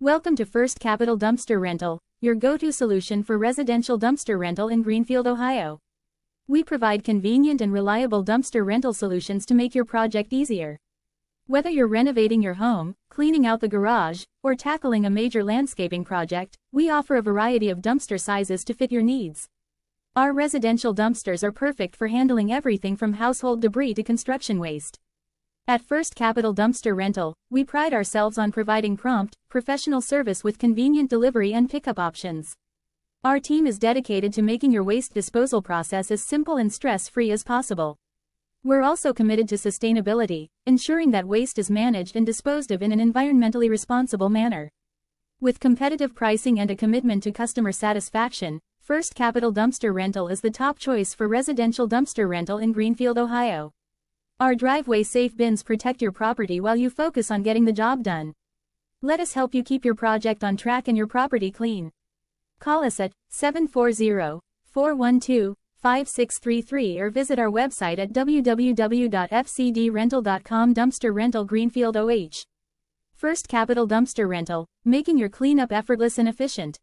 Welcome to First Capital Dumpster Rental, your go-to solution for residential dumpster rental in Greenfield, Ohio. We provide convenient and reliable dumpster rental solutions to make your project easier. Whether you're renovating your home, cleaning out the garage, or tackling a major landscaping project, we offer a variety of dumpster sizes to fit your needs. Our residential dumpsters are perfect for handling everything from household debris to construction waste. At First Capital Dumpster Rental, we pride ourselves on providing prompt, professional service with convenient delivery and pickup options. Our team is dedicated to making your waste disposal process as simple and stress-free as possible. We're also committed to sustainability, ensuring that waste is managed and disposed of in an environmentally responsible manner. With competitive pricing and a commitment to customer satisfaction, First Capital Dumpster Rental is the top choice for residential dumpster rental in Greenfield, Ohio. Our driveway-safe bins protect your property while you focus on getting the job done. Let us help you keep your project on track and your property clean. Call us at 740-412-5633 or visit our website at www.fcdrental.com. Dumpster Rental Greenfield, OH. First Capital Dumpster Rental, making your cleanup effortless and efficient.